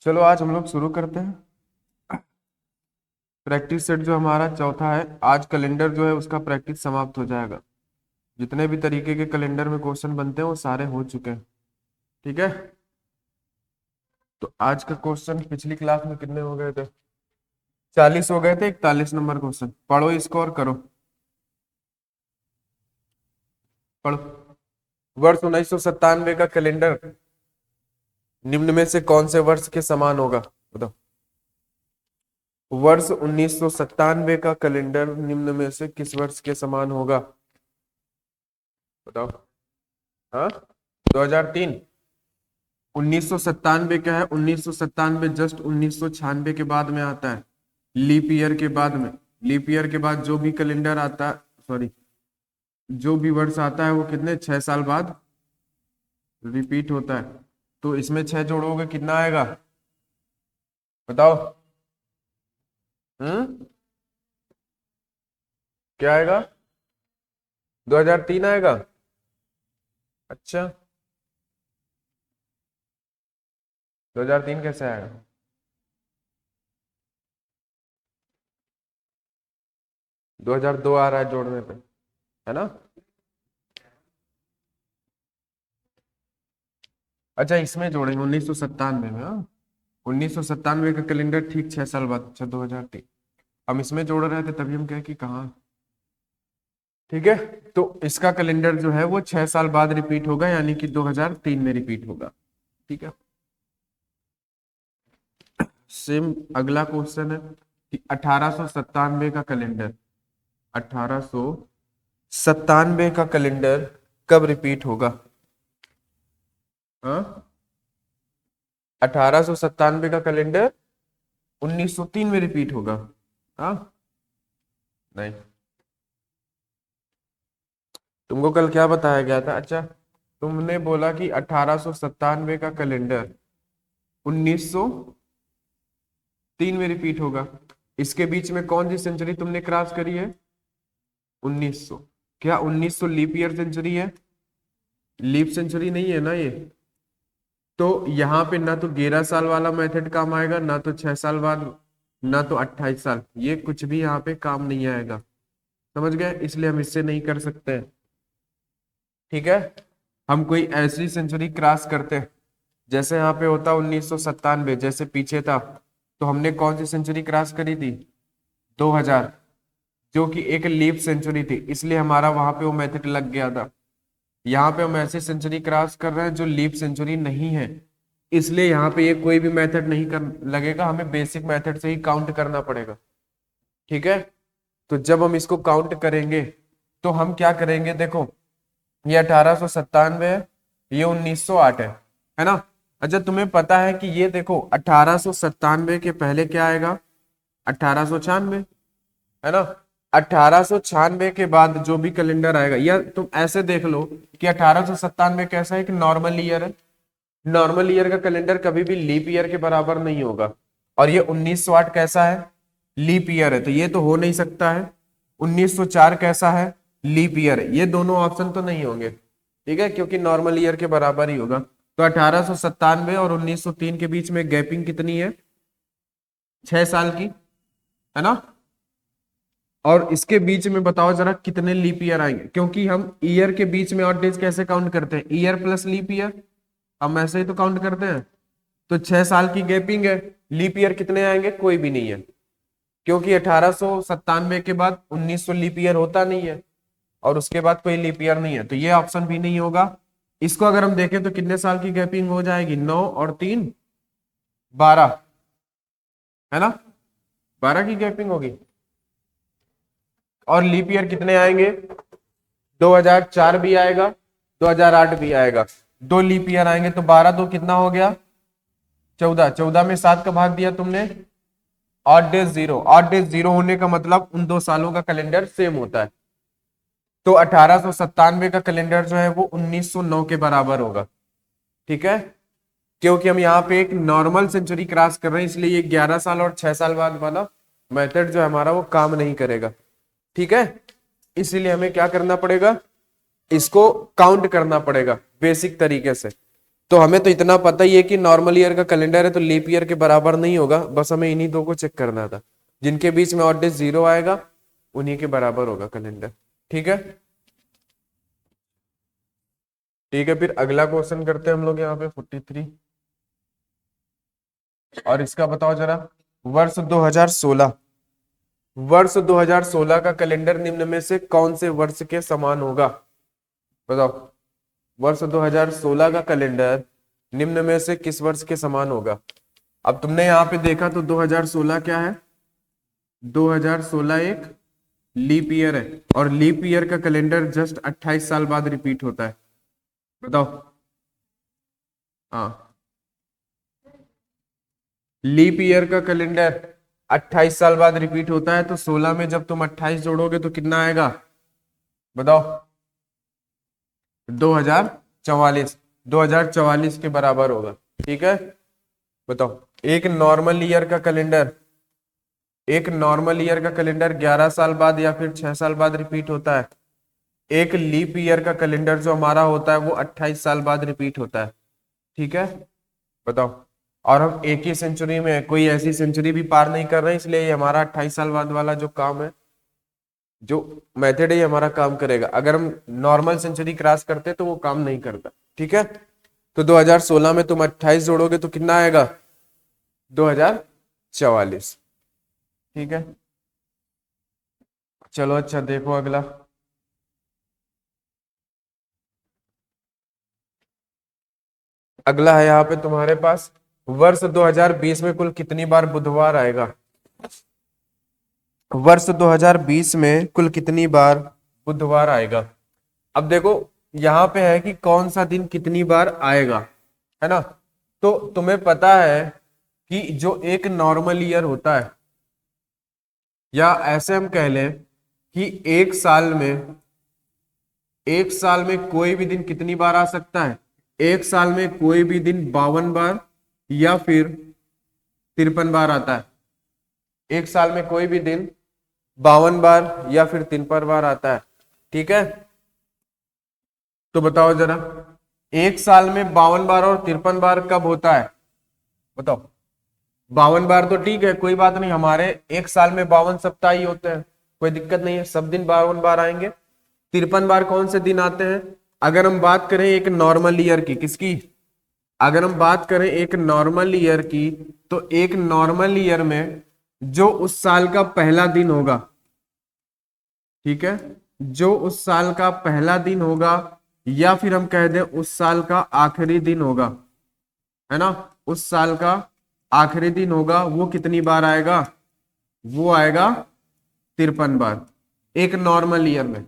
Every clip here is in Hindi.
चलो आज हम लोग शुरू करते हैं। प्रैक्टिस सेट जो हमारा चौथा है, आज कैलेंडर जो है उसका प्रैक्टिस समाप्त हो जाएगा। जितने भी तरीके के कैलेंडर में क्वेश्चन बनते हैं वो सारे हो चुके हैं। ठीक है, तो आज का क्वेश्चन पिछली क्लास में कितने हो गए थे? 40 हो गए थे। 41 नंबर क्वेश्चन पढ़ो, इसको और करो। पढ़ो। वर्ष 1997 का कैलेंडर निम्न में से कौन से वर्ष के समान होगा? बताओ। वर्ष 1997 का कैलेंडर निम्न में से किस वर्ष के समान होगा? बताओ। हाँ, 2003। 1997 क्या है? 1997 जस्ट 1996 के बाद में आता है, लीप ईयर के बाद में। लीप ईयर के बाद जो भी कैलेंडर आता है, सॉरी, जो भी वर्ष आता है वो कितने 6 साल बाद रिपीट होता है। तो इसमें 6 जोड़ोगे कितना आएगा? बताओ। हम्म, क्या आएगा? 2003 आएगा। अच्छा, 2003 कैसे आएगा? 2002 आ रहा है जोड़ने पे, है ना? अच्छा, इसमें जोड़ेंगे 1997 में। हाँ, 1997 का कैलेंडर ठीक 6 साल बाद। अच्छा, 2003 हम इसमें जोड़ रहे थे, तभी हम कहे कि कहाँ। ठीक है, तो इसका कैलेंडर जो है वो 6 साल बाद रिपीट होगा, यानी कि 2003 में रिपीट होगा। ठीक है, सेम अगला क्वेश्चन है कि 1897 का कैलेंडर, 1897 का कैलेंडर कब रिपीट होगा? हाँ, 1897 का कैलेंडर 1903 में रिपीट होगा। हाँ, नहीं, तुमको कल क्या बताया गया था? अच्छा, तुमने बोला कि 1897 का कैलेंडर 1903 में रिपीट होगा। इसके बीच में कौन सी सेंचुरी तुमने क्रॉस करी है? 1900। क्या 1900 लीप ईयर सेंचुरी है? लीप सेंचुरी नहीं है ना ये। तो यहाँ पे ना तो 11 साल वाला मेथड काम आएगा, ना तो 6 साल बाद, ना तो 28 साल। ये कुछ भी यहाँ पे काम नहीं आएगा। समझ गए? इसलिए हम इससे नहीं कर सकते हैं। ठीक है, हम कोई ऐसी सेंचुरी क्रॉस करते हैं, जैसे यहाँ पे होता 1997 जैसे पीछे था, तो हमने कौन सी सेंचुरी क्रॉस करी थी? 2000, जो कि एक लीप सेंचुरी थी, इसलिए हमारा वहां पे वो मेथड लग गया था। यहाँ पे हम ऐसी सेंचुरी क्रॉस कर रहे हैं जो लीप सेंचुरी नहीं है, इसलिए यहाँ पे ये कोई भी मेथड नहीं कर लगेगा, हमें बेसिक मेथड से ही काउंट करना पड़ेगा। ठीक है, तो जब हम इसको काउंट करेंगे तो हम क्या करेंगे? देखो, ये 1897 है, ये 1908 है ना? अच्छा, तुम्हें पता है कि ये देखो 1897 के पहले क्या आएगा? 1896, है ना? 1896 के बाद जो भी कैलेंडर आएगा, या तुम ऐसे देख लो कि 1897 कैसा है? एक नॉर्मल ईयर है। नॉर्मल ईयर का कैलेंडर कभी भी लीप ईयर के बराबर नहीं होगा। और ये 1908 कैसा है? लीप ईयर है, तो ये तो हो नहीं सकता है। 1904 कैसा है? लीप ईयर है। ये दोनों ऑप्शन तो नहीं होंगे। ठीक है, क्योंकि नॉर्मल ईयर के बराबर ही होगा। तो 1897 और 1903 के बीच में गैपिंग कितनी है? 6 साल की, है ना? और इसके बीच में बताओ जरा कितने लीप ईयर आएंगे, क्योंकि हम ईयर के बीच में और डेज कैसे काउंट करते हैं? ईयर प्लस लीप ईयर, हम ऐसे ही तो काउंट करते हैं। तो 6 साल की गैपिंग है। लीप ईयर कितने आएंगे? कोई भी नहीं है, क्योंकि 1897 के बाद 1900 लीप ईयर होता नहीं है, और उसके बाद कोई लीप ईयर नहीं है, तो ये ऑप्शन भी नहीं होगा। इसको अगर हम देखें तो कितने साल की गैपिंग हो जाएगी? 9 और 3 12, है ना? 12 की गैपिंग होगी। और लीप ईयर कितने आएंगे? 2004 भी आएगा, 2008 भी आएगा। 2 लीप ईयर आएंगे, तो 12 2 कितना हो गया? 14। 14 में 7 का भाग दिया तुमने, ऑड डेज 0। ऑड डेज 0 होने का मतलब उन 2 सालों का कैलेंडर सेम होता है। तो 1897 का कैलेंडर जो है वो 1909 के बराबर होगा। ठीक है, क्योंकि हम यहाँ पे एक नॉर्मल सेंचुरी क्रॉस कर रहे हैं, इसलिए ये 11 साल और 6 साल बाद वाला मेथड जो है हमारा वो काम नहीं करेगा। ठीक है, इसीलिए हमें क्या करना पड़ेगा? इसको काउंट करना पड़ेगा बेसिक तरीके से। तो हमें तो इतना पता ही है कि नॉर्मल ईयर का कैलेंडर है तो लीप ईयर के बराबर नहीं होगा, बस हमें इन्हीं दो को चेक करना था, जिनके बीच में ऑड डेज 0 आएगा उन्हीं के बराबर होगा कैलेंडर। ठीक है, ठीक है, फिर अगला क्वेश्चन करते हैं हम लोग यहाँ पे 43, और इसका बताओ जरा। वर्ष 2016, वर्ष 2016 का कैलेंडर निम्न में से कौन से वर्ष के समान होगा? बताओ, वर्ष 2016 का कैलेंडर निम्न में से किस वर्ष के समान होगा? अब तुमने यहाँ पे देखा तो 2016 क्या है? 2016 एक लीप ईयर है, और लीप ईयर का कैलेंडर जस्ट 28 साल बाद रिपीट होता है। बताओ। हाँ, लीप ईयर का कैलेंडर 28 साल बाद रिपीट होता है, तो 16 में जब तुम 28 जोड़ोगे तो कितना आएगा? बताओ। 2044, 2044 के बराबर होगा। ठीक है, बताओ। एक नॉर्मल ईयर का कैलेंडर, एक नॉर्मल ईयर का कैलेंडर 11 साल बाद या फिर 6 साल बाद रिपीट होता है। एक लीप ईयर का कैलेंडर जो हमारा होता है वो 28 साल बाद रिपीट होता है। ठीक है, बताओ। और हम एक ही सेंचुरी में कोई ऐसी सेंचुरी भी पार नहीं कर रहे हैं, इसलिए ये हमारा 28 साल बाद वाला जो काम है, जो मेथड है, ये हमारा काम करेगा। अगर हम नॉर्मल सेंचुरी क्रॉस करते तो वो काम नहीं करता। ठीक है, तो 2016 में तुम 28 जोड़ोगे तो कितना आएगा? 2044। ठीक है, चलो अच्छा देखो अगला। अगला है यहाँ पे तुम्हारे पास, वर्ष 2020 में कुल कितनी बार बुधवार आएगा? वर्ष 2020 में कुल कितनी बार बुधवार आएगा? अब देखो यहाँ पे है कि कौन सा दिन कितनी बार आएगा, है ना। तो तुम्हें पता है कि जो एक नॉर्मल ईयर होता है, या ऐसे हम कह लें कि एक साल में कोई भी दिन कितनी बार आ सकता है? एक साल में कोई भी दिन 52 बार या फिर 53 बार आता है। एक साल में कोई भी दिन 52 बार या फिर 53 बार आता है। ठीक है, तो बताओ जरा, एक साल में 52 बार और 53 बार कब होता है? बताओ। 52 बार तो ठीक है, कोई बात नहीं, हमारे एक साल में 52 सप्ताह ही होते हैं, कोई दिक्कत नहीं है, सब दिन 52 बार आएंगे। 53 बार कौन से दिन आते हैं? अगर हम बात करें एक नॉर्मल ईयर की, किसकी? अगर हम बात करें एक नॉर्मल ईयर की, तो एक नॉर्मल ईयर में जो उस साल का पहला दिन होगा, ठीक है, जो उस साल का पहला दिन होगा, या फिर हम कह दें उस साल का आखिरी दिन होगा, है ना, उस साल का आखिरी दिन होगा, वो कितनी बार आएगा? वो आएगा 53 बार एक नॉर्मल ईयर में।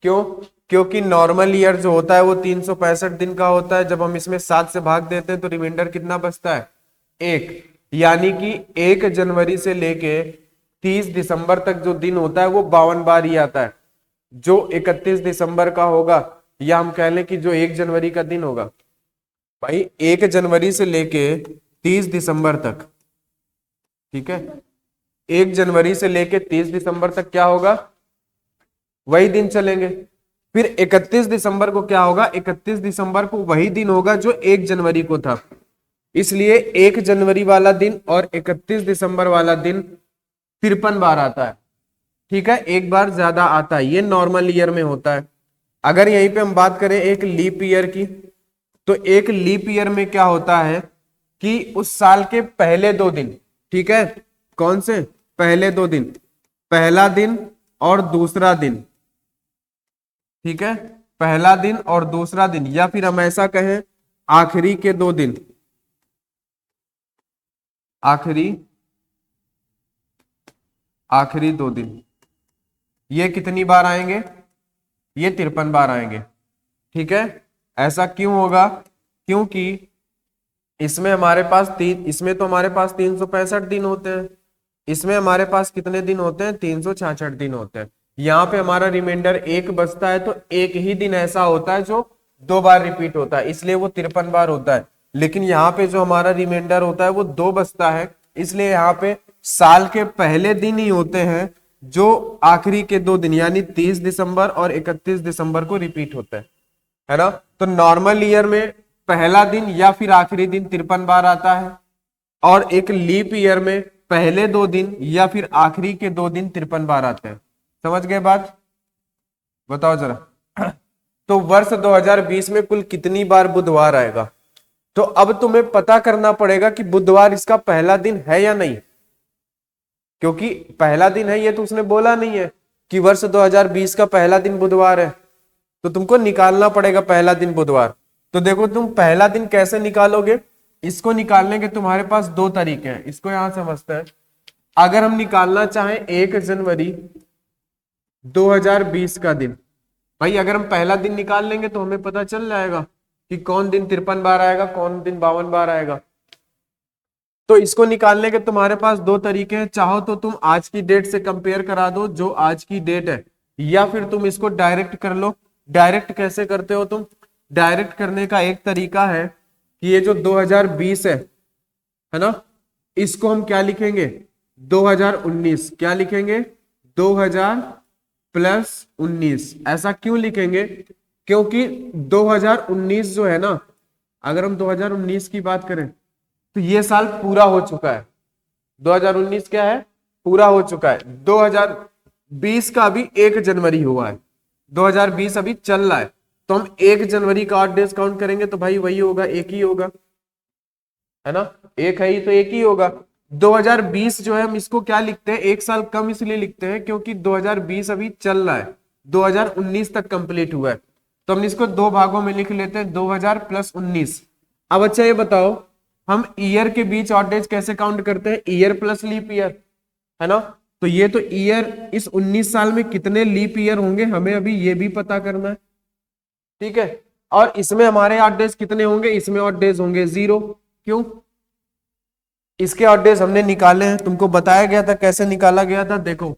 क्यों? क्योंकि नॉर्मल ईयर जो होता है वो 365 दिन का होता है। जब हम इसमें 7 से भाग देते हैं तो रिमाइंडर कितना बचता है? 1। यानी कि 1 जनवरी से लेके 30 दिसंबर तक जो दिन होता है वो 52 बार ही आता है। जो 31 दिसंबर का होगा, या हम कह लें कि जो 1 जनवरी का दिन होगा, भाई 1 जनवरी से लेके 30 दिसंबर तक, ठीक है, 1 जनवरी से लेके 30 दिसंबर तक क्या होगा? वही दिन चलेंगे। फिर 31 दिसंबर को क्या होगा? 31 दिसंबर को वही दिन होगा जो 1 जनवरी को था। इसलिए 1 जनवरी वाला दिन और 31 दिसंबर वाला दिन 53 बार आता है। ठीक है, एक बार ज्यादा आता है, ये नॉर्मल ईयर में होता है। अगर यहीं पे हम बात करें एक लीप ईयर की, तो एक लीप ईयर में क्या होता है कि उस साल के पहले 2 दिन, ठीक है, कौन से पहले 2 दिन? पहला दिन और दूसरा दिन, ठीक है, पहला दिन और दूसरा दिन, या फिर हम ऐसा कहें आखिरी के 2 दिन, आखिरी 2 दिन, ये कितनी बार आएंगे? ये 53 बार आएंगे। ठीक है, ऐसा क्यों होगा? क्योंकि इसमें हमारे पास इसमें तो हमारे पास 365 दिन होते हैं, इसमें हमारे पास कितने दिन होते हैं? 366 दिन होते हैं। यहाँ पे हमारा रिमाइंडर 1 बचता है, तो एक ही दिन ऐसा होता है जो 2 बार रिपीट होता है, इसलिए वो 53 बार होता है। लेकिन यहाँ पे जो हमारा रिमाइंडर होता है वो 2 बचता है, इसलिए यहाँ पे साल के पहले दिन ही होते हैं जो आखिरी के 2 दिन यानी 30 दिसंबर और 31 दिसंबर को रिपीट होते हैं, है ना। तो नॉर्मल ईयर में पहला दिन या फिर आखिरी दिन 53 बार आता है, और एक लीप ईयर में पहले 2 दिन या फिर आखिरी के 2 दिन 53 बार आते हैं। समझ गए बात? बताओ जरा। तो वर्ष 2020 में कुल कितनी बार बुधवार आएगा? तो अब तुम्हें पता करना पड़ेगा कि बुधवार इसका पहला दिन है या नहीं, क्योंकि पहला दिन है ये तो उसने बोला नहीं है कि वर्ष 2020 का पहला दिन बुधवार है, तो तुमको निकालना पड़ेगा पहला दिन बुधवार। तो देखो तुम पहला दिन कैसे निकालोगे, इसको निकालने के तुम्हारे पास 2 तरीके हैं, इसको यहां समझते हैं। अगर हम निकालना चाहें 1 जनवरी 2020 का दिन, भाई अगर हम पहला दिन निकाल लेंगे तो हमें पता चल जाएगा कि कौन दिन 53 बार आएगा, कौन दिन 52 बार आएगा। तो इसको निकालने के तुम्हारे पास 2 तरीके हैं। चाहो तो तुम आज की डेट से कंपेयर करा दो जो आज की डेट है, या फिर तुम इसको डायरेक्ट कर लो। डायरेक्ट कैसे करते हो तुम? डायरेक्ट करने का एक तरीका है कि ये जो 2020 है ना, इसको हम क्या लिखेंगे? 2019। क्या लिखेंगे? 2000 प्लस 19। ऐसा क्यों लिखेंगे? क्योंकि 2019 जो है ना, अगर हम 2019 की बात करें तो ये साल पूरा हो चुका है। 2019 क्या है? पूरा हो चुका है। 2020 का अभी 1 जनवरी हुआ है, 2020 अभी चल रहा है, तो हम 1 जनवरी का 8 डेज काउंट करेंगे तो भाई वही होगा, एक ही होगा, है ना? एक है ही तो एक ही होगा। 2020 जो है हम इसको क्या लिखते हैं? 1 साल कम इसलिए लिखते हैं क्योंकि 2020 अभी चल रहा है, 2019 तक कंप्लीट हुआ है, तो हम इसको 2 भागों में लिख लेते हैं, 2000 प्लस 19। अब अच्छा ये बताओ, हम ईयर के बीच ऑड डेज कैसे काउंट करते हैं? ईयर प्लस लीप ईयर, है ना? तो ये तो ईयर, इस 19 साल में कितने लीप ईयर होंगे हमें अभी ये भी पता करना है, ठीक है? और इसमें हमारे ऑड डेज कितने होंगे? इसमें ऑड डेज होंगे 0। क्यों? इसके ऑड डेज हमने निकाले हैं, तुमको बताया गया था कैसे निकाला गया था। देखो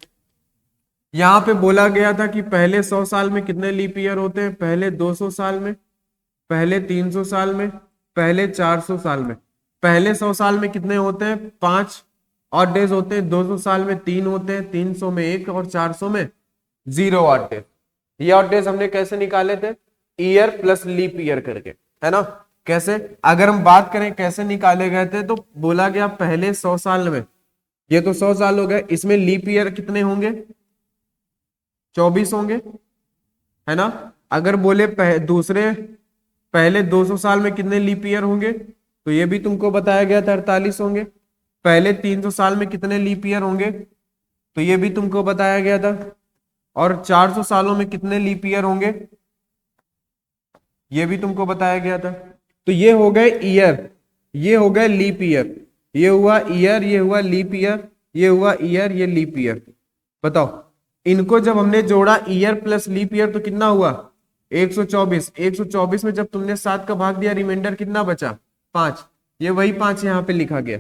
यहां पे बोला गया था कि पहले 100 साल में कितने लीप ईयर होते हैं, पहले 200 साल में, पहले 300 साल में, पहले 400 साल में। पहले 100 साल में कितने होते हैं? 5 ऑड डेज होते हैं, 200 साल में 3 होते हैं, 300 में 1 और 400 में 0 ऑड डेज। ये ऑड डेज हमने कैसे निकाले थे? ईयर प्लस लीप ईयर करके, है ना? कैसे? अगर हम बात करें कैसे निकाले गए थे, तो बोला गया पहले 100 साल में, ये तो 100 साल हो गए, इसमें लीप ईयर कितने होंगे? 24 होंगे, है ना? अगर बोले दूसरे पहले 200 साल में कितने लीप ईयर होंगे, तो ये भी तुमको बताया गया था 48 होंगे। पहले 300 साल में कितने लीप ईयर होंगे, तो ये भी तुमको बताया गया था। और 400 सालों में कितने लीप ईयर होंगे, ये भी तुमको बताया गया था। तो ये हो गए ईयर, ये हो गए लीप ईयर, ये हुआ ईयर, ये हुआ लीप ईयर, ये हुआ ईयर, ये लीप ईयर। बताओ इनको जब हमने जोड़ा ईयर प्लस लीप ईयर तो कितना हुआ? 124। 124 में जब तुमने 7 का भाग दिया, रिमाइंडर कितना बचा? 5। ये वही 5 यहाँ पे लिखा गया,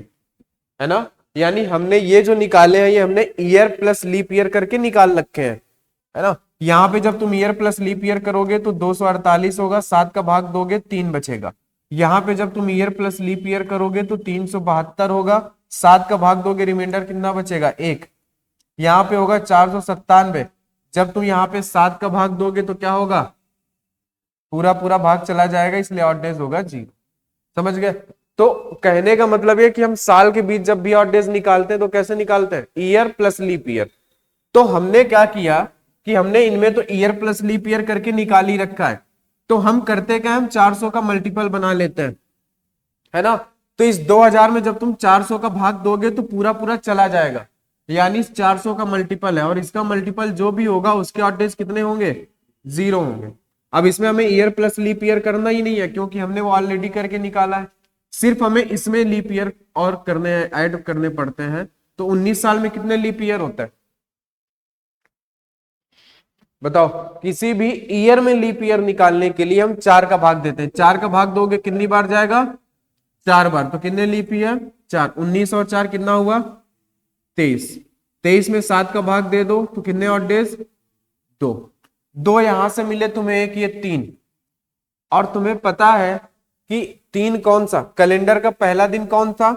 है ना? यानी हमने ये जो निकाले हैं ये हमने ईयर प्लस लीप ईयर करके निकाल रखे हैं, है ना? यहाँ पे जब तुम ईयर प्लस लीप ईयर करोगे तो 248 होगा, 7 का भाग दोगे 3 बचेगा। यहाँ पे जब तुम ईयर प्लस लीप ईयर करोगे तो 372 होगा, 7 का भाग दोगे, रिमाइंडर कितना बचेगा? 1। यहाँ पे होगा 497। जब तुम यहाँ पे 7 का भाग दोगे तो क्या होगा? पूरा पूरा भाग चला जाएगा, इसलिए ऑड डेज होगा 0। समझ गए? तो कहने का मतलब है कि हम साल के बीच जब भी ऑड डेज निकालते हैं तो कैसे निकालते हैं? Year plus leap year. तो हमने क्या किया कि हमने इनमें तो ईयर प्लस लीप ईयर करके निकाल ही रखा है, तो हम करते क्या, हम 400 का मल्टीपल बना लेते हैं, है ना? तो इस 2000 में जब तुम 400 का भाग दोगे तो पूरा पूरा चला जाएगा, यानी इस 400 का मल्टीपल है, और इसका मल्टीपल जो भी होगा उसके ऑड डेज कितने होंगे? 0 होंगे। अब इसमें हमें ईयर प्लस लीप ईयर करना ही नहीं है क्योंकि हमने वो ऑलरेडी करके निकाला है, सिर्फ हमें इसमें लीप ईयर और करने ऐड करने पड़ते हैं। तो 19 साल में कितने लीप ईयर होता है? बताओ, किसी भी ईयर में लीप ईयर निकालने के लिए हम 4 का भाग देते हैं। 4 का भाग दोगे कितनी बार जाएगा? 4 बार। तो कितने लीप ईयर? 4। 19 और 4 कितना हुआ? 23। 23 में 7 का भाग दे दो तो कितने ऑड डेज? 2। 2 यहां से मिले तुम्हें, एक ये 3, और तुम्हें पता है कि 3 कौन सा? कैलेंडर का पहला दिन कौन था?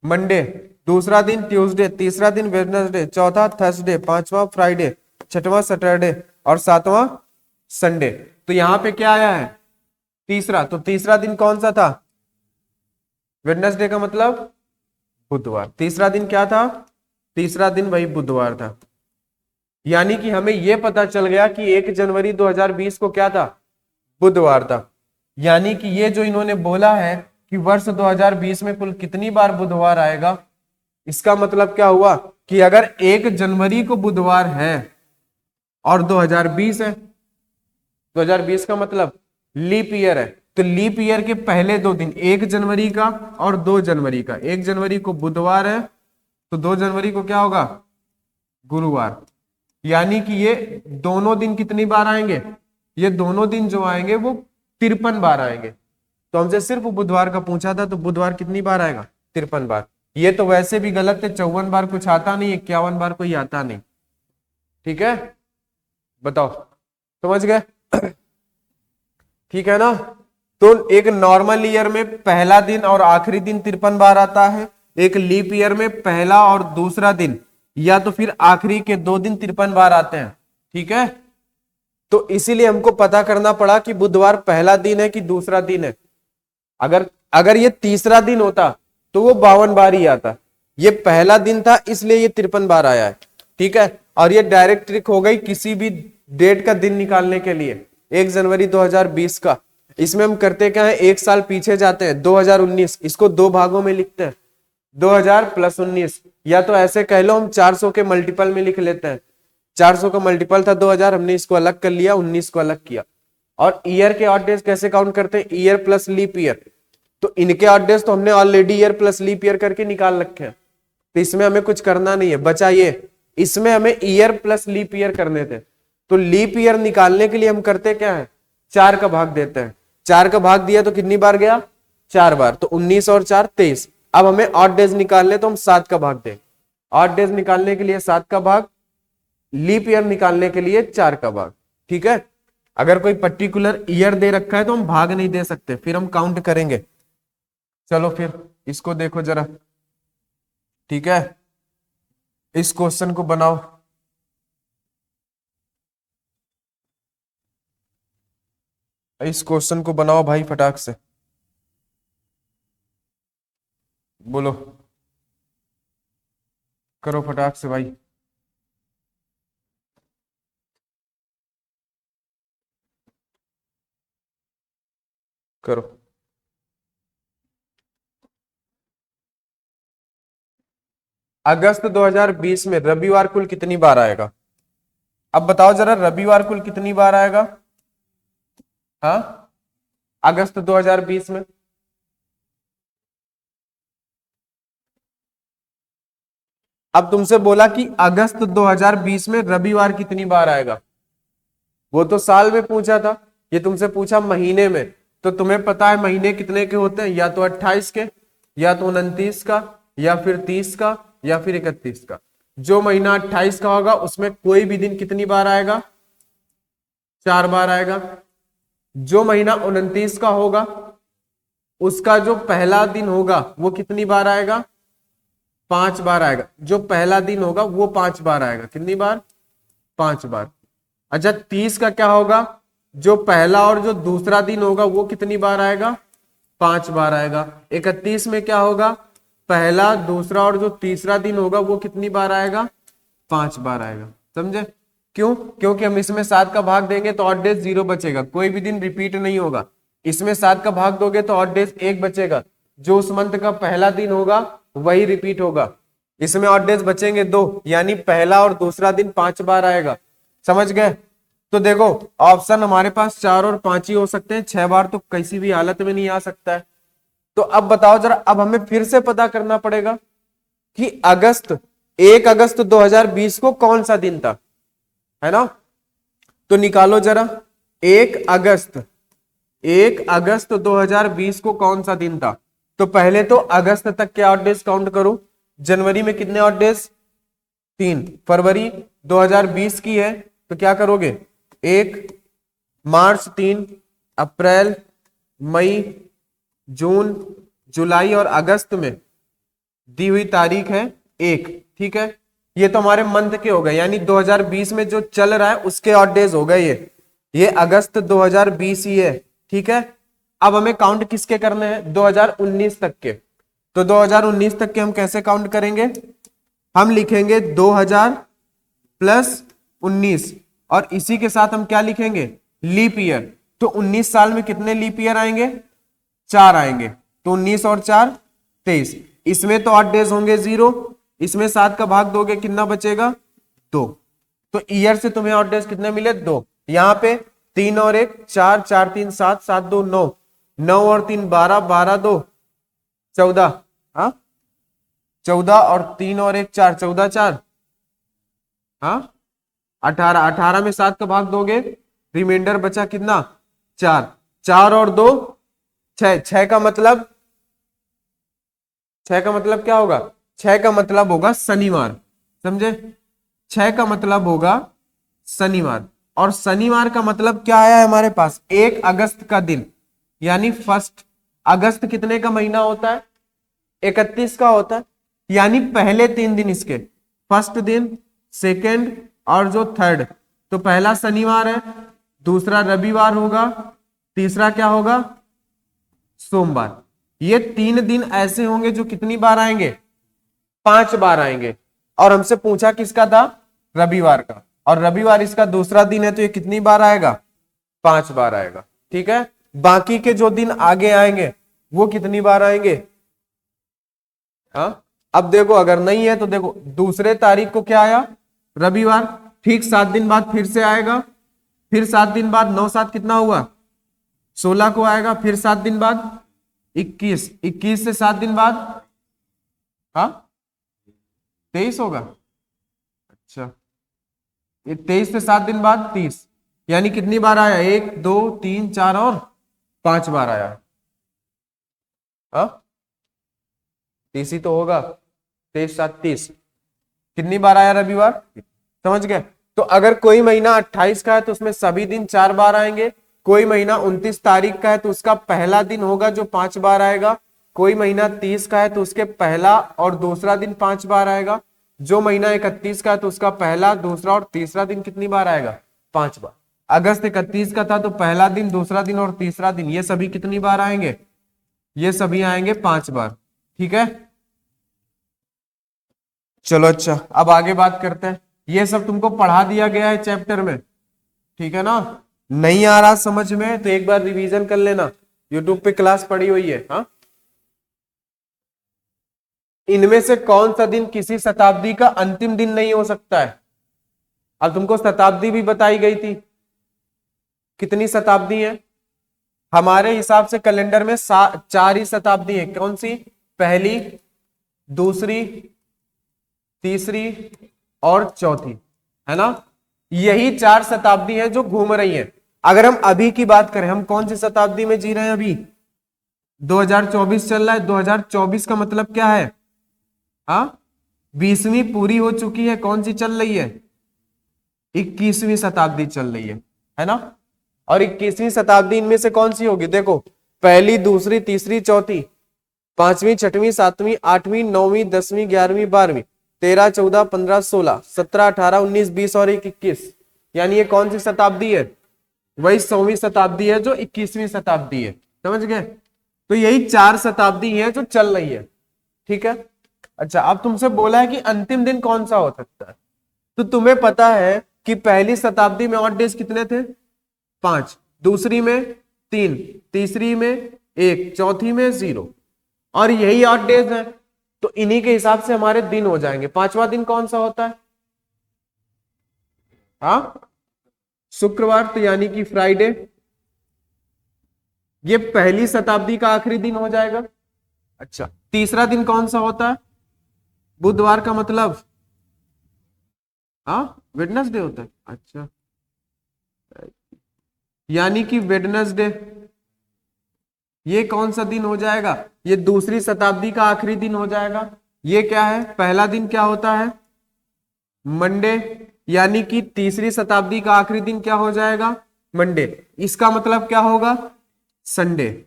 मंडे। दूसरा दिन ट्यूसडे, तीसरा दिन वेडनेसडे, चौथा थर्सडे, पांचवा फ्राइडे, छठवां सैटरडे और सातवां संडे। तो यहाँ पे क्या आया है? तीसरा, तो तीसरा दिन कौन सा था? वेडनेसडे का मतलब बुधवार। तीसरा दिन क्या था? तीसरा दिन वही बुधवार था। यानी कि हमें यह पता चल गया कि 1 जनवरी 2020 को क्या था? बुधवार था। यानी कि ये जो इन्होंने बोला है कि वर्ष 2020 में कुल कितनी बार बुधवार आएगा, इसका मतलब क्या हुआ कि अगर 1 जनवरी को बुधवार है और 2020 है, 2020 का मतलब लीप ईयर है, तो लीप ईयर के पहले 2 दिन 1 जनवरी का और 2 जनवरी का, 1 जनवरी को बुधवार है तो 2 जनवरी को क्या होगा? गुरुवार। यानी कि ये दोनों दिन कितनी बार आएंगे? ये दोनों दिन जो आएंगे वो 53 बार आएंगे। तो हमसे सिर्फ बुधवार का पूछा था, तो बुधवार कितनी बार आएगा? 53 बार। ये तो वैसे भी गलत है, 54 बार कुछ आता नहीं, 51 बार कोई आता नहीं। ठीक है, बताओ, समझ गए? ठीक है ना? तो एक नॉर्मल ईयर में पहला दिन और आखिरी दिन 53 बार आता है, एक लीप ईयर में पहला और दूसरा दिन या तो फिर आखिरी के 2 दिन 53 बार आते हैं। ठीक है, तो इसीलिए हमको पता करना पड़ा कि बुधवार पहला दिन है कि दूसरा दिन है। अगर अगर ये तीसरा दिन होता तो वो 52 बार ही आता। ये पहला दिन था इसलिए ये 53 बार आया है। ठीक है, और ये डायरेक्ट ट्रिक हो गई किसी भी डेट का दिन निकालने के लिए। 1 जनवरी 2020 का, इसमें हम करते क्या है, 1 साल पीछे जाते हैं, 2019, इसको 2 भागों में लिखते हैं, 2000 + 19, या तो ऐसे कह लो हम 400 के मल्टीपल में लिख लेते हैं। 400 का मल्टीपल था 2000, हमने इसको अलग कर लिया, 19 को अलग किया। और ईयर के ऑड डेज कैसे काउंट करते हैं? Year plus leap year. तो इनके ऑड डेज तो हमने already year plus leap year करके निकाल रखे हैं, तो इसमें हमें कुछ करना नहीं है। बचा ये, इसमें हमें ईयर प्लस लीप ईयर करने थे। तो लीप ईयर निकालने के लिए हम करते क्या है, 4 का भाग देते हैं। 4 का भाग दिया तो कितनी बार गया? 4 बार। तो 19 और 4 23। अब हमें ऑड डेज निकालने, तो हम 7 का भाग दें। ऑड डेज निकालने के लिए 7 का भाग, लीप ईयर निकालने के लिए 4 का भाग। ठीक है, अगर कोई पर्टिकुलर ईयर दे रखा है तो हम भाग नहीं दे सकते, फिर हम काउंट करेंगे। चलो फिर इसको देखो जरा। ठीक है, इस क्वेश्चन को बनाओ। इस क्वेश्चन को बनाओ भाई फटाक से, बोलो, करो फटाक से भाई। करो। अगस्त 2020 में रविवार कुल कितनी बार आएगा? अब बताओ जरा, रविवार कुल कितनी बार आएगा? हाँ, अगस्त 2020 में। अब तुमसे बोला कि अगस्त 2020 में रविवार कितनी बार आएगा, वो तो साल में पूछा था, ये तुमसे पूछा महीने में। तो तुम्हें पता है महीने कितने के होते हैं, या तो 28 के, या तो 29 का, या फिर 30 का, या फिर 31 का। जो महीना 28 का होगा उसमें कोई भी दिन कितनी बार आएगा? 4 बार आएगा। जो महीना 29 का होगा उसका जो पहला दिन होगा वो कितनी बार आएगा? 5 बार आएगा। जो पहला दिन होगा वो 5 बार आएगा। कितनी बार? 5 बार। अच्छा, 30 का क्या होगा? जो पहला और जो दूसरा दिन होगा वो कितनी बार आएगा? 5 बार आएगा। 31 में क्या होगा? पहला, दूसरा और जो तीसरा दिन होगा वो कितनी बार आएगा? 5 बार आएगा। समझे? क्यों? क्योंकि हम इसमें 7 का भाग देंगे तो ऑड डेज 0 बचेगा, कोई भी दिन रिपीट नहीं होगा। इसमें 7 का भाग दोगे तो ऑड डेज 1 बचेगा, जो उस मंथ का पहला दिन होगा वही रिपीट होगा। इसमें ऑड डेज बचेंगे 2, यानी पहला और दूसरा दिन 5 बार आएगा। समझ गए? तो देखो, ऑप्शन हमारे पास 4 और 5 ही हो सकते हैं, 6 बार तो किसी भी हालत में नहीं आ सकता है। तो अब बताओ जरा, अब हमें फिर से पता करना पड़ेगा कि 1 अगस्त 2020 को कौन सा दिन था, है ना? तो निकालो जरा, 1 अगस्त 2020 को कौन सा दिन था? तो पहले तो अगस्त तक के ऑड डेज काउंट करो। जनवरी में कितने ऑड डेज? 3। फरवरी 2020 की है तो क्या करोगे? 1, मार्च 3, अप्रैल, मई, जून, जुलाई और अगस्त में दी हुई तारीख है 1। ठीक है, ये तो हमारे मंथ के हो गए, यानी 2020 में जो चल रहा है उसके ऑड डेज हो गए ये अगस्त 2020 ही है। ठीक है, अब हमें काउंट किसके करने हैं, 2019 तक के। तो 2019 तक के हम कैसे काउंट करेंगे, हम लिखेंगे 2000 प्लस 19 और इसी के साथ हम क्या लिखेंगे, लीप ईयर। तो 19 साल में कितने लीप ईयर आएंगे, 4 आएंगे। तो 19 और 4 23। इसमें तो 8 डेज होंगे 0, इसमें 7 का भाग दोगे कितना बचेगा, 2। तो ईयर से तुम्हें 8 डेज कितने मिले, 2। यहां पे 3 और 1 4, 4 3 7, 7 2 9, 9 और 3 12, 12 2 14, हाँ 14 और 3 और 1 4, 14 4, हाँ 18, 18 में 7 का भाग दोगे, रिमाइंडर बचा कितना, 4, 4 और 2 6, 6 का मतलब, 6 का मतलब क्या होगा, 6 का मतलब होगा शनिवार, समझे, 6 का मतलब होगा शनिवार। और शनिवार का मतलब क्या आया है हमारे पास, 1 अगस्त का दिन, यानी 1 अगस्त कितने का महीना होता है, 31 का होता है। यानी पहले 3 दिन इसके, फर्स्ट दिन, सेकेंड और जो थर्ड, तो पहला शनिवार है, दूसरा रविवार होगा, तीसरा क्या होगा, सोमवार। ये 3 दिन ऐसे होंगे जो कितनी बार आएंगे, 5 बार आएंगे। और हमसे पूछा किसका था, रविवार का, और रविवार इसका दूसरा दिन है, तो ये कितनी बार आएगा, 5 बार आएगा। ठीक है, बाकी के जो दिन आगे आएंगे वो कितनी बार आएंगे, हाँ अब देखो अगर नहीं है तो देखो, दूसरे तारीख को क्या आया, रविवार, ठीक 7 दिन बाद फिर से आएगा, फिर 7 दिन बाद 9 7 कितना हुआ, 16 को आएगा, फिर 7 दिन बाद 21, 21 से 7 दिन बाद, हाँ 23 होगा, अच्छा ये 23 से 7 दिन बाद 30, यानी कितनी बार आया, 1 2 3 4 और 5 बार आया, हाँ 30 ही तो होगा, 23 7 30, कितनी बार आया रविवार, समझ गए। तो अगर कोई महीना 28 का है तो उसमें सभी दिन 4 बार आएंगे, कोई महीना 29 तारीख का है तो उसका पहला दिन होगा जो 5 बार आएगा, कोई महीना 30 का है तो उसके पहला और दूसरा दिन 5 बार आएगा, जो महीना 31 का है तो उसका पहला, दूसरा और तीसरा दिन कितनी बार आएगा, 5 बार। अगस्त 31 का था तो पहला दिन, दूसरा दिन और तीसरा दिन, ये सभी कितनी बार आएंगे, ये सभी आएंगे 5 बार। ठीक है, चलो अच्छा अब आगे बात करते हैं। ये सब तुमको पढ़ा दिया गया है चैप्टर में, ठीक है ना, नहीं आ रहा समझ में तो एक बार रिवीजन कर लेना, यूट्यूब पे क्लास पड़ी हुई है। हाँ, इनमें से कौन सा दिन किसी शताब्दी का अंतिम दिन नहीं हो सकता है। अब तुमको शताब्दी भी बताई गई थी, कितनी शताब्दी है, हमारे हिसाब से कैलेंडर में 4 ही शताब्दी है। कौन सी, पहली, दूसरी, तीसरी और चौथी, है ना, यही 4 शताब्दी है जो घूम रही है। अगर हम अभी की बात करें, हम कौन सी शताब्दी में जी रहे हैं, अभी 2024 चल रहा है, 2024 का मतलब क्या है, हाँ 20वीं पूरी हो चुकी है, कौन सी चल रही है, 21वीं शताब्दी चल रही है ना। और 21वीं शताब्दी इनमें से कौन सी होगी, देखो पहली, दूसरी, तीसरी, चौथी, 5वीं, 6वीं, 7वीं, 8वीं, 9वीं, 10वीं, 11वीं, 12वीं, 13 14 15 16 17 18 19 20 और 21, यानी ये कौन सी शताब्दी है, वही 100वीं शताब्दी है जो 21वीं शताब्दी है, समझ गए। तो यही 4 शताब्दी है जो चल रही है। ठीक है, अच्छा अब तुमसे बोला है कि अंतिम दिन कौन सा हो सकता है, तो तुम्हें पता है कि पहली शताब्दी में ऑड डेज कितने थे, 5, दूसरी में 3, तीसरी में 1, चौथी में 0, और यही ऑड डेज है, तो इन्हीं के हिसाब से हमारे दिन हो जाएंगे। 5वां दिन कौन सा होता है, हाँ शुक्रवार, तो यानी कि फ्राइडे, ये पहली शताब्दी का आखिरी दिन हो जाएगा। अच्छा, तीसरा दिन कौन सा होता है, बुधवार का मतलब, हाँ वेडनेसडे होता है, अच्छा यानी कि वेडनेसडे, ये कौन सा दिन हो जाएगा, ये दूसरी शताब्दी का आखिरी दिन हो जाएगा। ये क्या है, पहला दिन क्या होता है, मंडे, यानी कि तीसरी शताब्दी का आखिरी दिन क्या हो जाएगा, मंडे, इसका मतलब क्या होगा, संडे,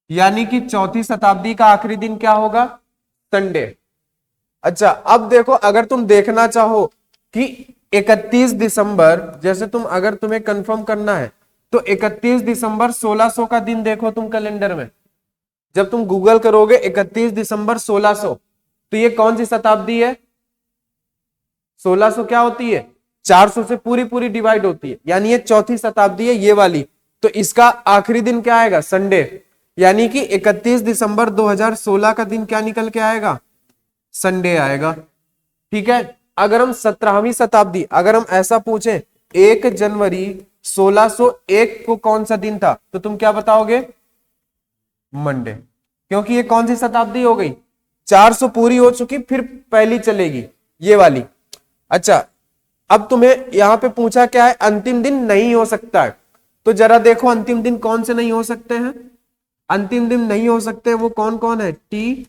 यानी कि चौथी शताब्दी का आखिरी दिन क्या होगा, संडे। अच्छा अब देखो, अगर तुम देखना चाहो कि 31 दिसंबर, जैसे तुम अगर तुम्हें कंफर्म करना है तो 31 दिसंबर 1600 का दिन देखो तुम कैलेंडर में, जब तुम गूगल करोगे 31 दिसंबर 1600, तो ये कौन सी शताब्दी है? 1600 क्या होती है? 400 से पूरी पूरी डिवाइड होती है, यानी ये चौथी शताब्दी है ये वाली। तो इसका आखिरी दिन क्या आएगा? संडे। यानी कि 31 दिसंबर 2016 का दिन क्या निकल के आएगा? संडे आएगा। ठीक है। अगर हम 17वीं शताब्दी, अगर हम ऐसा पूछें 1 जनवरी 1601 को कौन सा दिन था, तो तुम क्या बताओगे? मंडे। क्योंकि ये कौन सी शताब्दी हो गई? 400 पूरी हो चुकी, फिर पहली चलेगी ये वाली। अच्छा, अब तुम्हें यहां पे पूछा क्या है? अंतिम दिन नहीं हो सकता है। तो जरा देखो अंतिम दिन कौन से नहीं हो सकते हैं। अंतिम दिन नहीं हो सकते वो कौन कौन है? टी,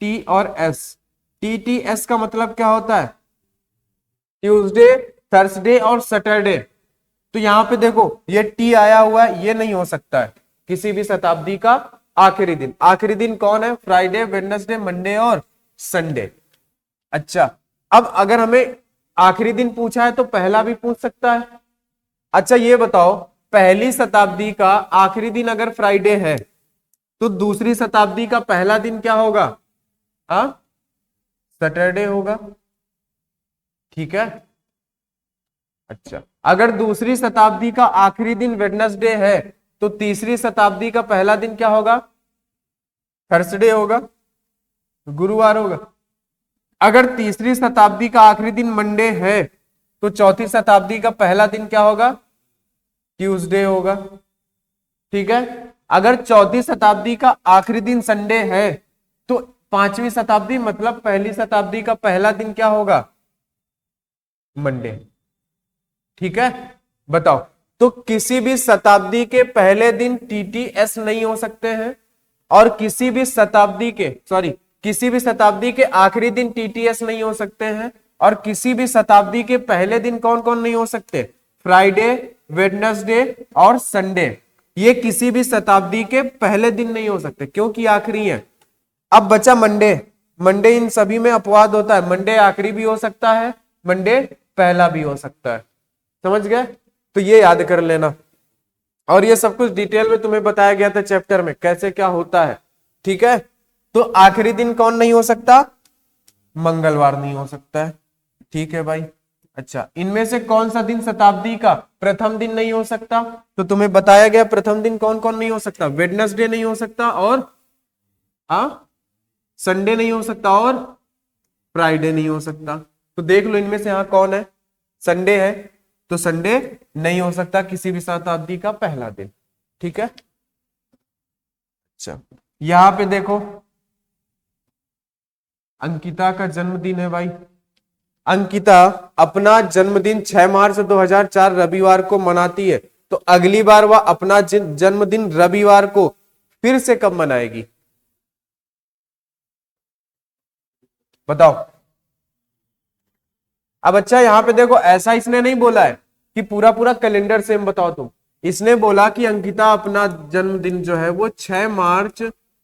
टी और एस। टी, टी, एस का मतलब क्या होता है? ट्यूसडे, थर्सडे और सैटरडे। तो यहां पे देखो ये टी आया हुआ है, ये नहीं हो सकता है किसी भी शताब्दी का आखिरी दिन। आखिरी दिन कौन है? फ्राइडे, वेडनेसडे, मंडे और संडे। अच्छा, अब अगर हमें आखिरी दिन पूछा है तो पहला भी पूछ सकता है। अच्छा ये बताओ, पहली शताब्दी का आखिरी दिन अगर फ्राइडे है तो दूसरी शताब्दी का पहला दिन क्या होगा? सैटरडे होगा। ठीक है। अच्छा, अगर दूसरी शताब्दी का आखिरी दिन वेडनेसडे है तो तीसरी शताब्दी का पहला दिन क्या होगा? थर्सडे होगा, गुरुवार होगा। अगर तीसरी शताब्दी का आखिरी दिन मंडे है तो चौथी शताब्दी का पहला दिन क्या होगा? ट्यूसडे होगा। ठीक है। अगर चौथी शताब्दी का आखिरी दिन संडे है तो पांचवी शताब्दी मतलब पहली शताब्दी का पहला दिन क्या होगा? मंडे। ठीक है। बताओ, तो किसी भी शताब्दी के पहले दिन टीटीएस नहीं हो सकते हैं और किसी भी शताब्दी के आखिरी दिन टीटीएस नहीं हो सकते हैं, और किसी भी शताब्दी के पहले दिन कौन कौन नहीं हो सकते? फ्राइडे, वेडनेसडे और संडे। ये किसी भी शताब्दी के पहले दिन नहीं हो सकते क्योंकि आखिरी है। अब बचा मंडे। मंडे इन सभी में अपवाद होता है, मंडे आखिरी भी हो सकता है, मंडे पहला भी हो सकता है। समझ गए? तो ये याद कर लेना, और ये सब कुछ डिटेल में तुम्हें बताया गया था चैप्टर में कैसे क्या होता है। ठीक है। तो आखिरी दिन कौन नहीं हो सकता? मंगलवार नहीं हो सकता है। ठीक है भाई। अच्छा, इनमें से कौन सा दिन शताब्दी का प्रथम दिन नहीं हो सकता? तो तुम्हें बताया गया प्रथम दिन कौन कौन नहीं हो सकता। वेडनेसडे नहीं हो सकता, और संडे नहीं हो सकता, और फ्राइडे नहीं हो सकता। तो देख लो इनमें से यहां कौन है। संडे है, तो संडे नहीं हो सकता किसी भी शताब्दी का पहला दिन। ठीक है। अच्छा, यहां पे देखो अंकिता का जन्मदिन है भाई। अंकिता अपना जन्मदिन 6 मार्च 2004 रविवार को मनाती है, तो अगली बार वह अपना जन्मदिन रविवार को फिर से कब मनाएगी? बताओ। अब अच्छा यहां पे देखो, ऐसा इसने नहीं बोला है कि पूरा पूरा कैलेंडर सेम बताओ तुम। इसने बोला कि अंकिता अपना जन्मदिन जो है वो 6 मार्च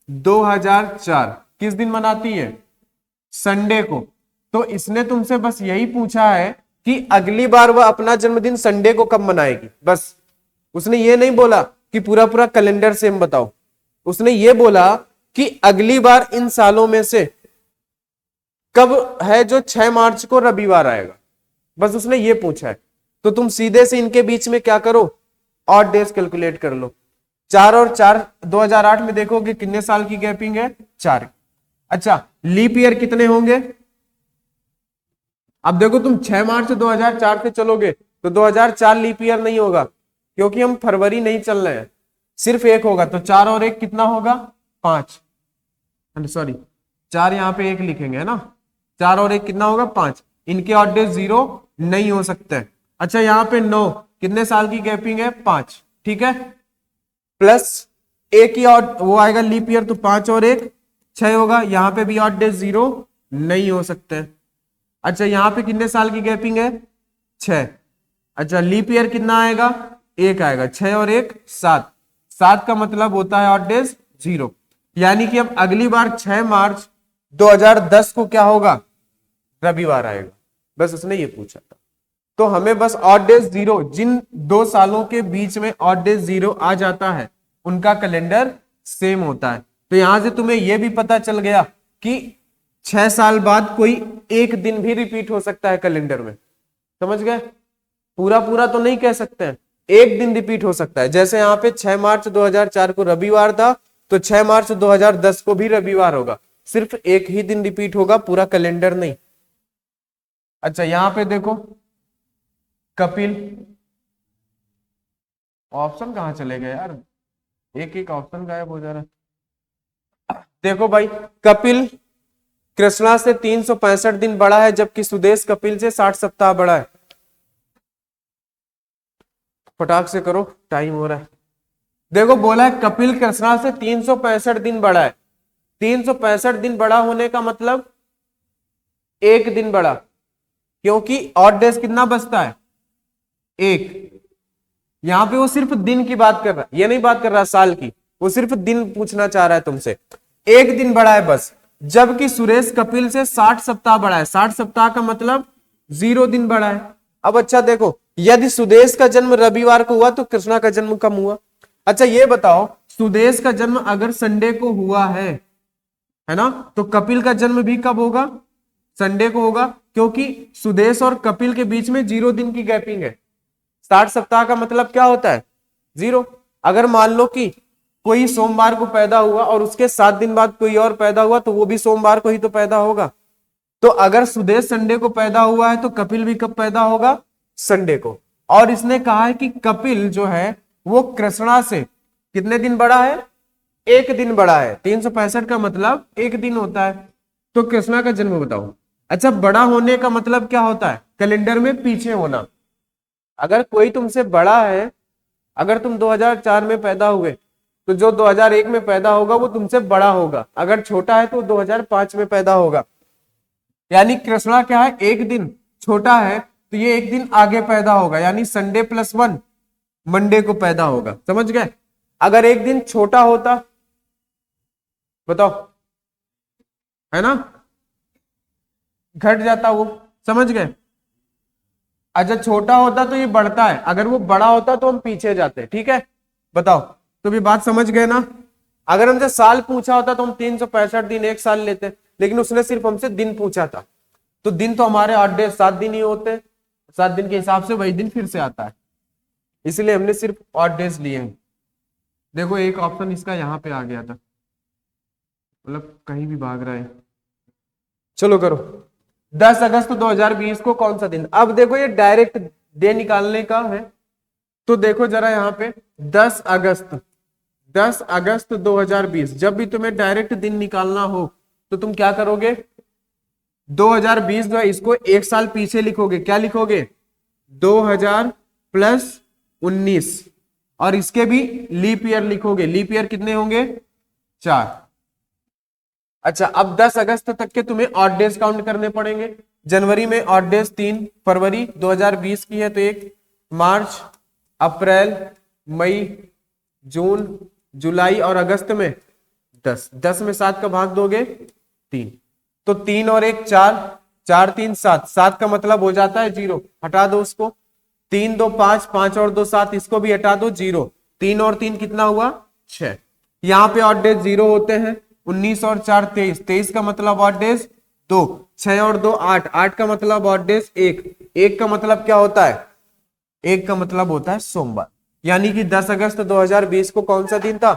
2004 किस दिन मनाती है? संडे को। तो इसने तुमसे बस यही पूछा है कि अगली बार वह अपना जन्मदिन संडे को कब मनाएगी, बस। उसने ये नहीं बोला कि पूरा पूरा कैलेंडर सेम बताओ। उसने ये बोला कि अगली बार इन सालों में से कब है जो 6 मार्च को रविवार आएगा, बस उसने ये पूछा है। तो तुम सीधे से इनके बीच में क्या करो? ऑड डेज कैलकुलेट कर लो। 4 और 4 2008 में देखोगे कितने साल की गैपिंग है? 4। अच्छा, लीप ईयर कितने होंगे? अब देखो तुम 6 मार्च 2004 से चलोगे तो 2004 लीप ईयर नहीं होगा क्योंकि हम फरवरी नहीं चल रहे हैं, सिर्फ एक होगा। तो 4 और 1 कितना होगा? 5। सॉरी, 4 यहां पे 1 लिखेंगे, है ना। 4 और 1 कितना होगा? 5। इनके ऑड डेज 0 नहीं हो सकते। अच्छा, यहां पे 9, कितने साल की गैपिंग है? 5। ठीक है। प्लस एक ही ऑड वो आएगा लीप ईयर, तो 5 और 1 6 होगा। यहां पे भी ऑड डेज 0 नहीं हो सकते। अच्छा, यहां पे कितने साल की गैपिंग है? 6। अच्छा, लीप ईयर कितना आएगा? 1 आएगा। 6 और 1 7। 7 का मतलब होता है ऑड डेज 0। यानी कि अब अगली बार 6 मार्च 2010 को क्या होगा? रविवार आएगा। बस उसने ये पूछा था। तो हमें बस ऑड डेज जीरो, जिन 2 सालों के बीच में ऑड डेज जीरो आ जाता है उनका कैलेंडर सेम होता है। तो यहां से तुम्हें यह भी पता चल गया कि 6 साल बाद कोई एक दिन भी रिपीट हो सकता है कैलेंडर में। समझ गए? पूरा पूरा तो नहीं कह सकते हैं, एक दिन रिपीट हो सकता है। जैसे यहाँ पे 6 मार्च 2004 को रविवार था, तो 6 मार्च 2010 को भी रविवार होगा, सिर्फ एक ही दिन रिपीट होगा, पूरा कैलेंडर नहीं। अच्छा यहां पे देखो कपिल, ऑप्शन कहां चले गए यार, एक एक ऑप्शन गायब हो जा रहा है। देखो भाई, कपिल कृष्णा से 365 दिन बड़ा है, जबकि सुदेश कपिल से 60 सप्ताह बड़ा है। फटाक से करो, टाइम हो रहा है। देखो बोला है कपिल कृष्णा से 365 दिन बड़ा है। 365 दिन बड़ा होने का मतलब एक दिन बड़ा, क्योंकि ऑड डेज कितना बचता है? एक। यहां पे वो सिर्फ दिन की बात कर रहा है, ये नहीं बात कर रहा साल की, वो सिर्फ दिन पूछना चाह रहा है तुमसे। एक दिन बड़ा है बस, जबकि सुरेश कपिल से 60 सप्ताह बड़ा है। 60 सप्ताह का मतलब 0 दिन बड़ा है। अब अच्छा देखो, यदि सुदेश का जन्म रविवार को हुआ तो कृष्णा का जन्म कब हुआ? अच्छा ये बताओ, सुदेश का जन्म अगर संडे को हुआ है ना, तो कपिल का जन्म भी कब होगा? संडे को होगा, क्योंकि सुदेश और कपिल के बीच में 0 दिन की गैपिंग है। 60 सप्ताह का मतलब क्या होता है? 0। अगर मान लो कि कोई सोमवार को पैदा हुआ और उसके 7 दिन बाद कोई और पैदा हुआ, तो वो भी सोमवार को ही तो पैदा होगा। तो अगर सुदेश संडे को पैदा हुआ है तो कपिल भी कब पैदा होगा? संडे को। और इसने कहा है कि कपिल जो है वो कृष्णा से कितने दिन बड़ा है? एक दिन बड़ा है। 365 का मतलब एक दिन होता है। तो कृष्णा का जन्म बताओ। अच्छा, बड़ा होने का मतलब क्या होता है? कैलेंडर में पीछे होना। अगर कोई तुमसे बड़ा है, अगर तुम 2004 में पैदा हुए, तो जो 2001 में पैदा होगा वो तुमसे बड़ा होगा। अगर छोटा है तो 2005 में पैदा होगा। यानी कृष्णा क्या है? एक दिन छोटा है, तो ये एक दिन आगे पैदा होगा, यानी संडे +1 मंडे को पैदा होगा। समझ गए? अगर एक दिन छोटा होता, बताओ, है ना, घट जाता वो। समझ गए? अच्छा छोटा होता तो ये बढ़ता है, अगर वो बड़ा होता तो हम पीछे जाते। ठीक है, बताओ, तो भी बात समझ गए ना? अगर हमसे साल पूछा होता तो हम 365 दिन एक साल लेते, लेकिन उसने सिर्फ हमसे दिन पूछा था। तो दिन तो हमारे 8 डेज 7 दिन ही होते, 7 दिन के हिसाब से वही दिन फिर से आता है, इसलिए हमने सिर्फ ऑड डेज लिए हैं। देखो एक ऑप्शन इसका यहाँ पे आ गया था, मतलब कहीं भी भाग रहा है। चलो करो। 10 अगस्त 2020 को कौन सा दिन? अब देखो ये डायरेक्ट डे निकालने का है, तो देखो जरा यहाँ पे 10 अगस्त 2020, जब भी तुम्हें डायरेक्ट दिन निकालना हो तो तुम क्या करोगे? 2020 जो है इसको एक साल पीछे लिखोगे। क्या लिखोगे? 2000 + 19, और इसके भी लीप ईयर लिखोगे। लीप ईयर कितने होंगे? 4। अच्छा, अब 10 अगस्त तक के तुम्हें ऑड डेज काउंट करने पड़ेंगे। जनवरी में ऑड डेज 3, फरवरी 2020 की है तो 1, मार्च, अप्रैल, मई, जून, जुलाई और अगस्त में 10। 10 में 7 का भाग दोगे? 3। तो 3 और 1 4, 4 3 7, 7 का मतलब हो जाता है 0, हटा दो उसको। 3 2 5, 5 और 2 7, इसको भी हटा दो, 0। 3 और 3 कितना हुआ? 6। यहाँ पे ऑड डेज 0 होते हैं। 19 और 4 23, 23 का मतलब ऑड डेज 2, 6 और 2 8, 8 का मतलब ऑड डेज 1, 1 का मतलब क्या होता है? 1 का मतलब होता है सोमवार। यानी कि 10 अगस्त 2020 को कौन सा दिन था?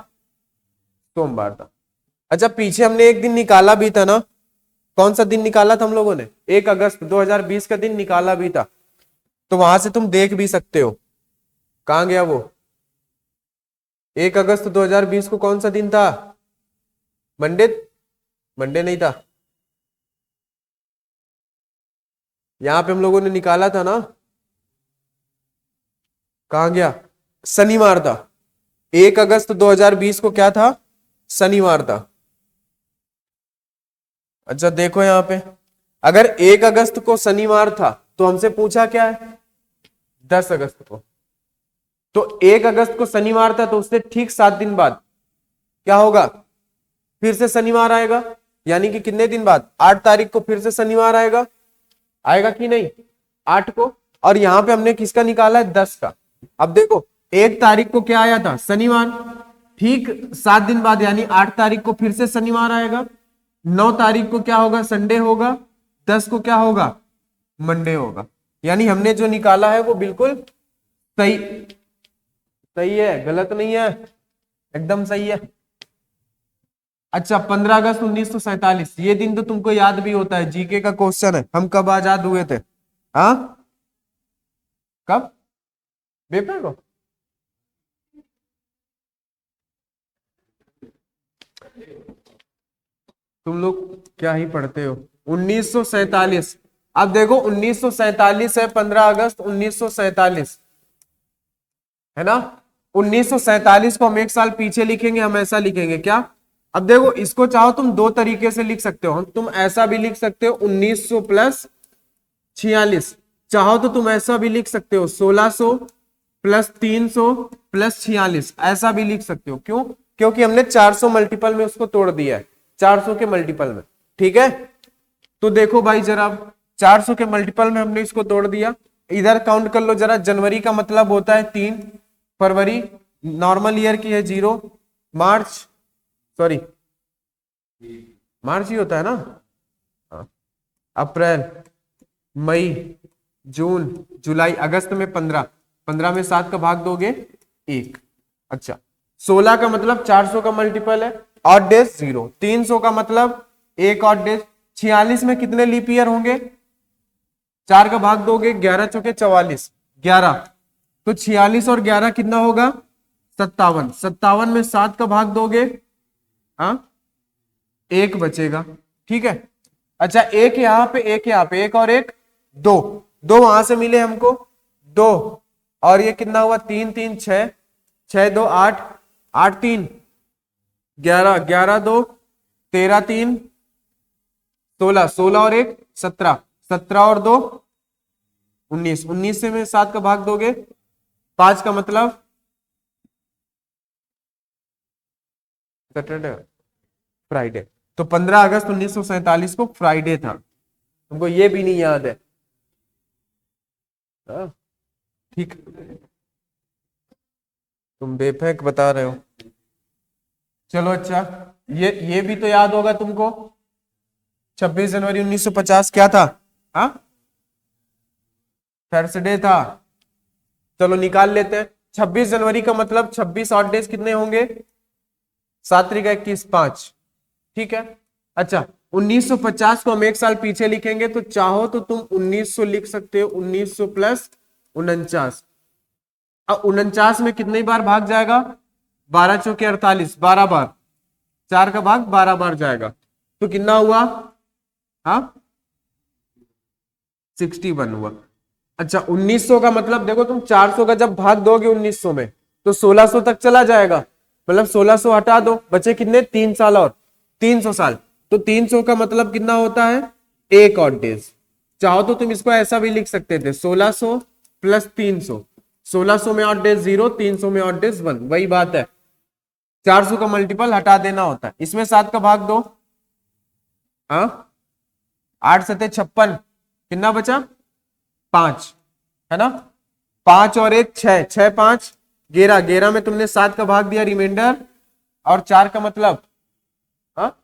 सोमवार था। अच्छा पीछे हमने एक दिन निकाला भी था ना, कौन सा दिन निकाला था हम लोगों ने? 1 अगस्त 2020 का दिन निकाला भी था, तो वहां से तुम देख भी सकते हो। कहां गया वो? 1 अगस्त 2020 को कौन सा दिन था? मंडे? मंडे नहीं था, यहां पे हम लोगों ने निकाला था ना, कहां गया? शनिवार था। 1 अगस्त 2020 को क्या था? शनिवार था। अच्छा देखो यहां पे, अगर 1 अगस्त को शनिवार था तो हमसे पूछा क्या है? 10 अगस्त को। तो 1 अगस्त को शनिवार था, तो उससे ठीक 7 दिन बाद क्या होगा? फिर से शनिवार आएगा। यानी कि कितने दिन बाद? 8 तारीख को फिर से शनिवार आएगा। आएगा कि नहीं? 8 को। और यहाँ पे हमने किसका निकाला है, 10 का। अब देखो 1 तारीख को क्या आया था, शनिवार, ठीक 7 दिन बाद यानी 8 तारीख को फिर से शनिवार आएगा, 9 तारीख को क्या होगा, संडे होगा, 10 को क्या होगा, मंडे होगा। यानी हमने जो निकाला है वो बिल्कुल सही सही है, गलत नहीं है, एकदम सही है। अच्छा 15 अगस्त 1947, ये दिन तो तुमको याद भी होता है, जीके का क्वेश्चन है, हम कब आजाद हुए थे, हाँ कब, पेपर को, तुम लोग क्या ही पढ़ते हो, 1947। अब देखो 1947 है, 15 अगस्त 1947 है ना। 1947 को हम एक साल पीछे लिखेंगे, हम ऐसा लिखेंगे क्या, अब देखो इसको चाहो तुम दो तरीके से लिख सकते हो, तुम ऐसा भी लिख सकते हो 1900 प्लस 46, चाहो तो तुम ऐसा भी लिख सकते हो 1600 प्लस 300 प्लस 46, ऐसा भी लिख सकते हो। क्यों, क्योंकि हमने 400 मल्टीपल में उसको तोड़ दिया है, 400 के मल्टीपल में, ठीक है। तो देखो भाई जरा, 400 के मल्टीपल में हमने इसको तोड़ दिया, इधर काउंट कर लो जरा, जनवरी का मतलब होता है 3, फरवरी नॉर्मल ईयर की है 0, मार्च सॉरी मार्च ही होता है ना, हाँ, अप्रैल, मई, जून, जुलाई, अगस्त में 15, 15 में 7 का भाग दोगे 1। अच्छा 16 का मतलब 400 का मल्टीपल है, ऑड डेज 0, 300 का मतलब 1 ऑड डेज, 46 में कितने लीप ईयर होंगे, 4 का भाग दोगे, 11 चौके 44, 11, तो 46 और 11 कितना होगा, 57, 57 में 7 का भाग दोगे, हाँ 1 बचेगा, ठीक है। अच्छा एक यहाँ पे, एक यहाँ पे, एक और एक, 2, 2 वहां से मिले हमको, 2 और ये कितना हुआ, 3 3 6, 6 2 8, 8 3 11, 11 2 13 3 16, 16 और 1 17, 17 और 2 19, 19 से में 7 का भाग दोगे, 5 का मतलब सैटरडे, फ्राइडे, तो 15 अगस्त 1947 को फ्राइडे था, तुमको ये भी नहीं याद है, हाँ, ठीक, तुम बेफेक बता रहे हो। चलो अच्छा, ये भी तो याद होगा तुमको, 26 जनवरी 1950 क्या था, हाँ थर्सडे था। चलो निकाल लेते हैं, 26 जनवरी का मतलब 26 ऑड डेज कितने होंगे, 7 3 21 5, ठीक है। अच्छा 1950 को हम एक साल पीछे लिखेंगे, तो चाहो तो तुम 1900 लिख सकते हो, 1900 प्लस 49, अब 49 में कितनी बार भाग जाएगा, 12 चौके 48, 12 बार, 4 का भाग 12 बार जाएगा, तो कितना हुआ, हाँ 61 हुआ। अच्छा 1900 का मतलब देखो, तुम 400 का जब भाग दोगे 1900 में, तो 1600 तक चला जाएगा, मतलब 1600 हटा दो, बचे कितने, 3 साल और 300 साल, तो 300 का मतलब कितना होता है, 1 ऑड डेज। चाहो तो तुम इसको ऐसा भी लिख सकते थे, 1600 प्लस 300, 1600 में ऑड डेज 0, 300 में ऑड डेज 1, वही बात है, 400 का मल्टीपल हटा देना होता है, इसमें 7 का भाग दो, हाँ 8 सते 56, कितना बचा, 5, है ना, 5 और 1 6, 6 5 11, 11 में तुमने 7 का भाग दिया, रिमाइंडर, और 4 का मतलब, हाँ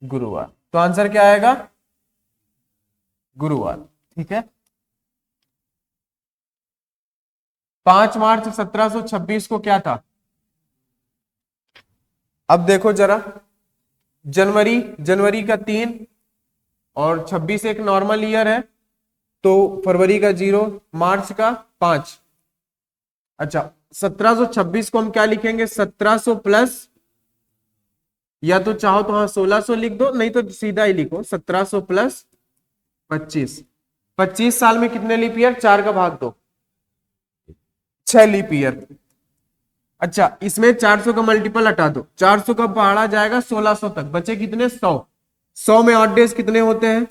गुरुवार, तो आंसर क्या आएगा, गुरुवार, ठीक है। 5 मार्च 1726 को क्या था, अब देखो जरा, जनवरी, जनवरी का 3 और 26 एक नॉर्मल ईयर है, तो फरवरी का 0, मार्च का 5। अच्छा 1726 को हम क्या लिखेंगे, 1700 प्लस, या तो चाहो तो हाँ 1600 लिख दो, नहीं तो सीधा ही लिखो 1700 प्लस 25, 25 साल में कितने लीप ईयर, 4 का भाग दो, 6 लीप ईयर। अच्छा इसमें 400 का मल्टीपल हटा दो, 400 का पहाड़ा जाएगा 1600 तक, बचे कितने, 100, 100 में ऑड डेज कितने होते हैं,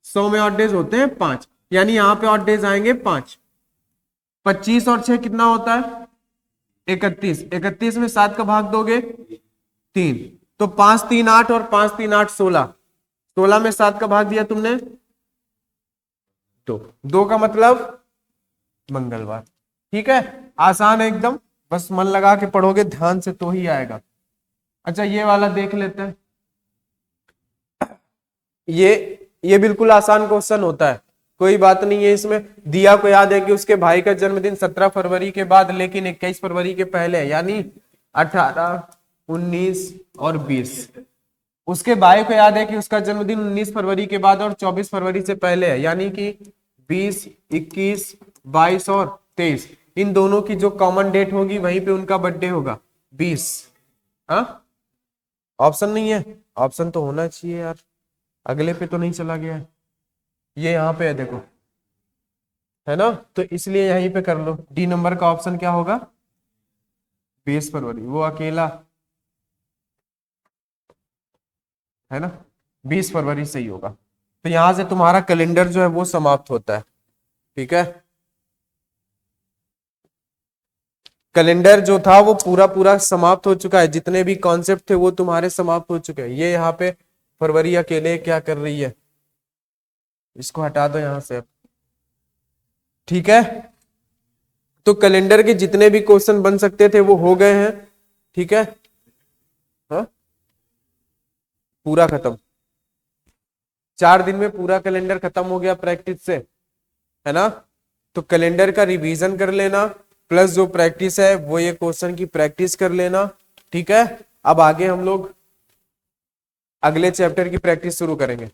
100 में ऑड डेज होते हैं 5, यानी यहां पे ऑड डेज आएंगे 5, 25 और 6 कितना होता है, 31, 31 में 7 का भाग दोगे 3, तो 5 3 8 और 5 3 8 16, 16 में 7 का भाग दिया तुमने, तो 2 का मतलब मंगलवार। ठीक है, आसान है एकदम, बस मन लगा के पढ़ोगे ध्यान से तो ही आएगा। अच्छा ये वाला देख लेते हैं। ये बिल्कुल आसान क्वेश्चन होता है, कोई बात नहीं है इसमें। दिया को याद है कि उसके भाई का जन्मदिन 17 फरवरी के बाद लेकिन 21 फरवरी के पहले है, यानी 18, 19 और 20। उसके भाई को याद है कि उसका जन्मदिन 19 फरवरी के बाद और 24 फरवरी से पहले है, यानी कि 20, 21, 22 और 23। इन दोनों की जो कॉमन डेट होगी वहीं पे उनका बर्थडे होगा 20। हाँ, ऑप्शन नहीं है? ऑप्शन तो होना चाहिए यार, अगले पे तो नहीं चला गया है, ये यहाँ पे है देखो, है ना, तो इसलिए यहीं पे कर लो। डी नंबर का ऑप्शन क्या होगा? 20 फरवरी, वो अकेला है ना, 20 फरवरी सही होगा। तो यहां से तुम्हारा कैलेंडर जो है वो समाप्त होता है। ठीक है, कैलेंडर जो था वो पूरा पूरा समाप्त हो चुका है, जितने भी कॉन्सेप्ट थे वो तुम्हारे समाप्त हो चुके हैं। ये यहाँ पे फरवरी अकेले क्या कर रही है, इसको हटा दो यहां से। ठीक है, तो कैलेंडर के जितने भी क्वेश्चन बन सकते थे वो हो गए हैं। ठीक है, हाँ पूरा खत्म, 4 दिन में पूरा कैलेंडर खत्म हो गया प्रैक्टिस से, है ना। तो कैलेंडर का रिवीजन कर लेना, प्लस जो प्रैक्टिस है वो ये क्वेश्चन की प्रैक्टिस कर लेना। ठीक है, अब आगे हम लोग अगले चैप्टर की प्रैक्टिस शुरू करेंगे।